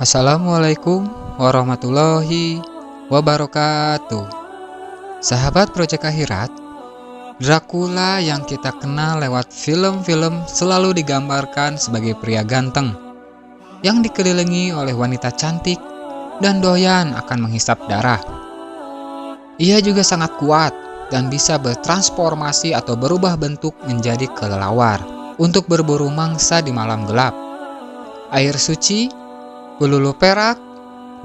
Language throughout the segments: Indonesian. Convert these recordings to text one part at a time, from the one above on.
Assalamualaikum warahmatullahi wabarakatuh. Sahabat Project Akhirat, Dracula yang kita kenal lewat film-film selalu digambarkan sebagai pria ganteng yang dikelilingi oleh wanita cantik dan doyan akan menghisap darah. Ia juga sangat kuat dan bisa bertransformasi atau berubah bentuk menjadi kelelawar untuk berburu mangsa di malam gelap. Air suci, belulu perak,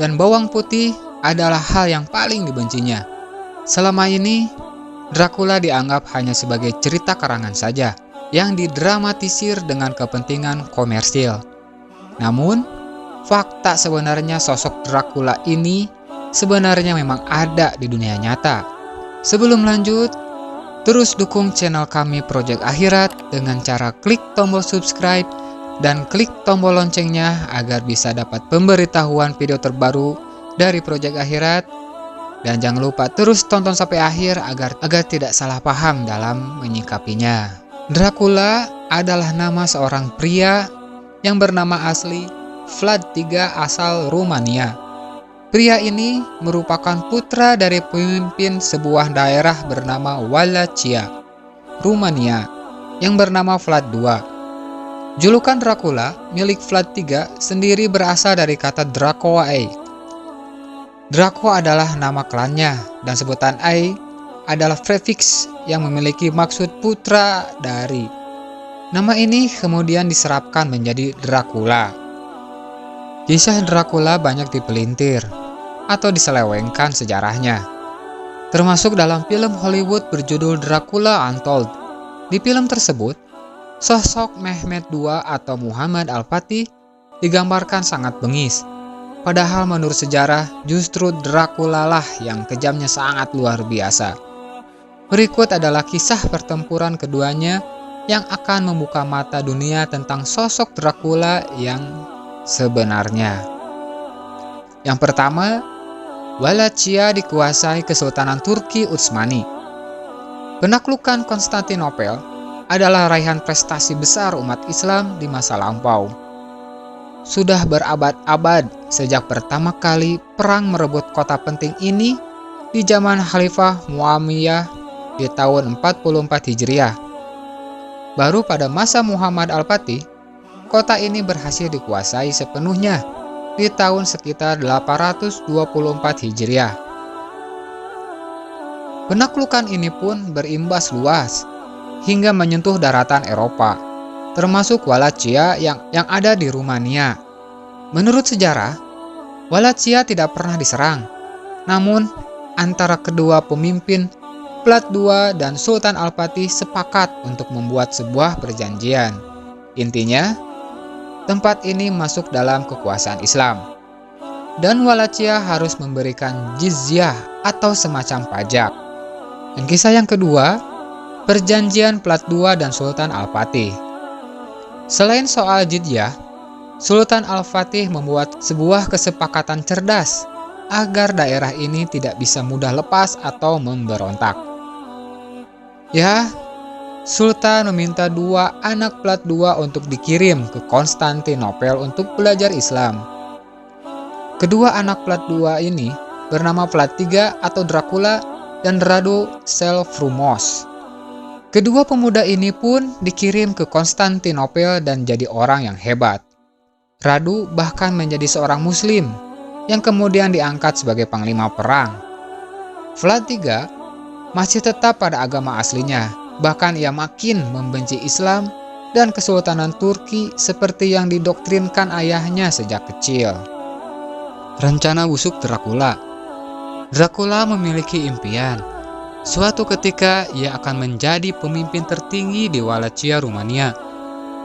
dan bawang putih adalah hal yang paling dibencinya. Selama ini, Dracula dianggap hanya sebagai cerita karangan saja yang didramatisir dengan kepentingan komersil. Namun, fakta sebenarnya sosok Dracula ini sebenarnya memang ada di dunia nyata. Sebelum lanjut, terus dukung channel kami Project Akhirat dengan cara klik tombol subscribe dan klik tombol loncengnya agar bisa dapat pemberitahuan video terbaru dari Project Akhirat. Dan jangan lupa terus tonton sampai akhir agar tidak salah paham dalam menyikapinya. Dracula adalah nama seorang pria yang bernama asli Vlad III asal Rumania. Pria ini merupakan putra dari pemimpin sebuah daerah bernama Wallachia, Rumania, yang bernama Vlad II. Julukan Dracula milik Vlad III sendiri berasal dari kata Dracoae. Draco adalah nama klannya dan sebutan Ae adalah prefiks yang memiliki maksud putra dari. Nama ini kemudian diserapkan menjadi Dracula. Kisah Dracula banyak dipelintir atau diselewengkan sejarahnya, termasuk dalam film Hollywood berjudul Dracula Untold. Di film tersebut, sosok Mehmet II atau Muhammad Al-Fatih digambarkan sangat bengis. Padahal menurut sejarah justru Dracula lah yang kejamnya sangat luar biasa. Berikut adalah kisah pertempuran keduanya yang akan membuka mata dunia tentang sosok Dracula yang sebenarnya. Yang pertama, Wallachia dikuasai Kesultanan Turki Utsmani. Penaklukan Konstantinopel adalah raihan prestasi besar umat Islam di masa lampau. Sudah berabad-abad sejak pertama kali perang merebut kota penting ini di zaman Khalifah Muawiyah di tahun 44 Hijriah. Baru pada masa Muhammad Al-Fatih, kota ini berhasil dikuasai sepenuhnya di tahun sekitar 824 Hijriah. Penaklukan ini pun berimbas luas hingga menyentuh daratan Eropa, termasuk Wallachia yang ada di Rumania. Menurut sejarah, Wallachia tidak pernah diserang. Namun, antara kedua pemimpin, Vlad II dan Sultan Al-Fatih sepakat untuk membuat sebuah perjanjian. Intinya, tempat ini masuk dalam kekuasaan Islam. Dan Wallachia harus memberikan jizyah atau semacam pajak. Dan kisah yang kedua, perjanjian Vlad II dan Sultan Al-Fatih. Selain soal jizyah, Sultan Al-Fatih membuat sebuah kesepakatan cerdas agar daerah ini tidak bisa mudah lepas atau memberontak. Ya, Sultan meminta dua anak Vlad II untuk dikirim ke Konstantinopel untuk belajar Islam. Kedua anak Vlad II ini bernama Vlad III atau Dracula dan Radu Selvrumos. Kedua pemuda ini pun dikirim ke Konstantinopel dan jadi orang yang hebat. Radu bahkan menjadi seorang muslim yang kemudian diangkat sebagai panglima perang. Vlad III masih tetap pada agama aslinya, bahkan ia makin membenci Islam dan Kesultanan Turki seperti yang didoktrinkan ayahnya sejak kecil. Rencana busuk Dracula. Dracula memiliki impian. Suatu ketika ia akan menjadi pemimpin tertinggi di Wallachia Rumania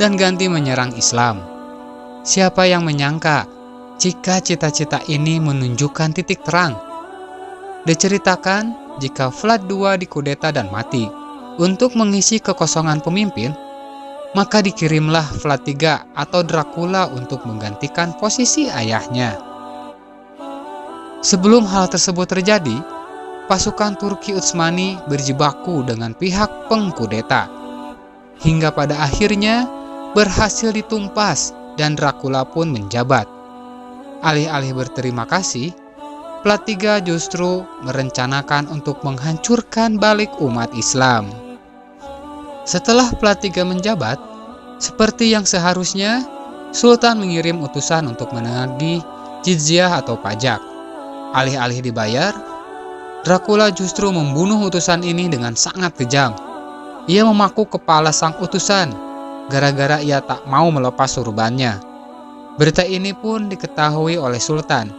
dan ganti menyerang Islam. Siapa yang menyangka jika cita-cita ini menunjukkan titik terang? Diceritakan jika Vlad II dikudeta dan mati. Untuk mengisi kekosongan pemimpin, maka dikirimlah Vlad III atau Dracula untuk menggantikan posisi ayahnya. Sebelum hal tersebut terjadi, pasukan Turki Utsmani berjibaku dengan pihak pengkudeta, hingga pada akhirnya berhasil ditumpas dan Dracula pun menjabat. Alih-alih berterima kasih, Plat III justru merencanakan untuk menghancurkan balik umat Islam. Setelah Plat III menjabat, seperti yang seharusnya, Sultan mengirim utusan untuk menagih jizyah atau pajak. Alih-alih dibayar, Dracula justru membunuh utusan ini dengan sangat kejam. Ia memaku kepala sang utusan, gara-gara ia tak mau melepas surbannya. Berita ini pun diketahui oleh Sultan,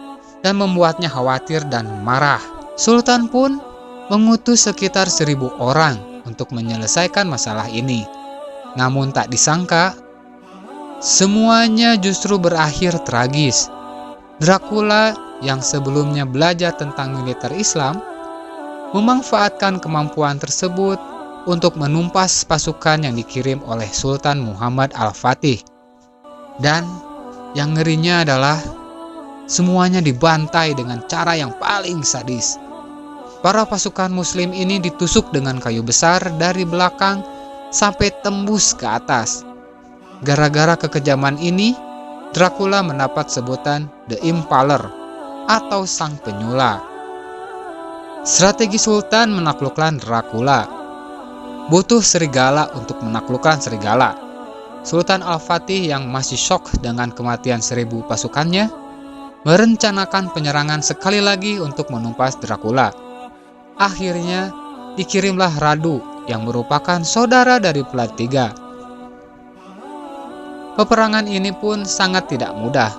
dan membuatnya khawatir dan marah. Sultan pun mengutus sekitar 1.000 orang untuk menyelesaikan masalah ini. Namun tak disangka, semuanya justru berakhir tragis. Dracula yang sebelumnya belajar tentang militer Islam, memanfaatkan kemampuan tersebut untuk menumpas pasukan yang dikirim oleh Sultan Muhammad Al-Fatih. Dan yang ngerinya adalah semuanya dibantai dengan cara yang paling sadis. Para pasukan muslim ini ditusuk dengan kayu besar dari belakang sampai tembus ke atas. Gara-gara kekejaman ini, Dracula mendapat sebutan The Impaler atau Sang Penyula. Strategi Sultan menaklukkan Dracula. Butuh serigala untuk menaklukkan serigala. Sultan Al-Fatih yang masih syok dengan kematian 1.000 pasukannya, merencanakan penyerangan sekali lagi untuk menumpas Dracula. Akhirnya dikirimlah Radu yang merupakan saudara dari Plat III. Peperangan ini pun sangat tidak mudah.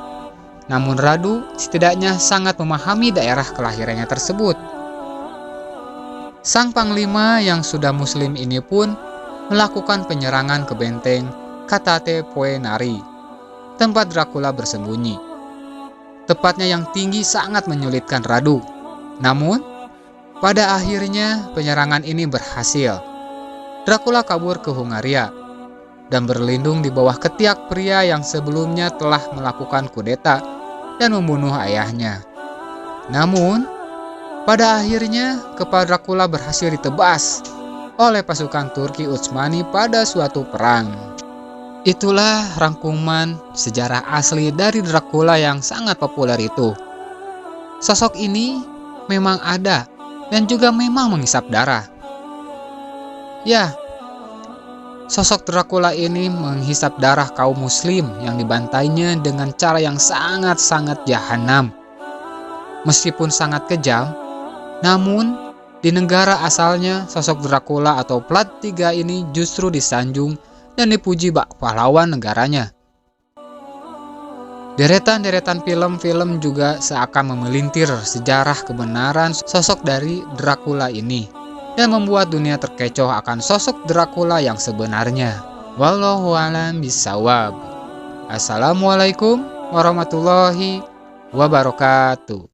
Namun Radu setidaknya sangat memahami daerah kelahirannya tersebut. Sang panglima yang sudah muslim ini pun melakukan penyerangan ke benteng Katate Poenari, tempat Dracula bersembunyi. Tepatnya yang tinggi sangat menyulitkan Radu. Namun, pada akhirnya penyerangan ini berhasil. Dracula kabur ke Hungaria dan berlindung di bawah ketiak pria yang sebelumnya telah melakukan kudeta dan membunuh ayahnya. Namun, pada akhirnya kepala Dracula berhasil ditebas oleh pasukan Turki Utsmani pada suatu perang. Itulah rangkuman sejarah asli dari Dracula yang sangat populer itu. Sosok ini memang ada dan juga memang menghisap darah. Ya, sosok Dracula ini menghisap darah kaum muslim yang dibantainya dengan cara yang sangat-sangat jahanam. Meskipun sangat kejam, namun di negara asalnya sosok Dracula atau Plat III ini justru disanjung dan dipuji bak pahlawan negaranya. Deretan-deretan film-film juga seakan memelintir sejarah kebenaran sosok dari Dracula ini dan membuat dunia terkecoh akan sosok Dracula yang sebenarnya. Wallahu a'lam bishawab. Assalamualaikum warahmatullahi wabarakatuh.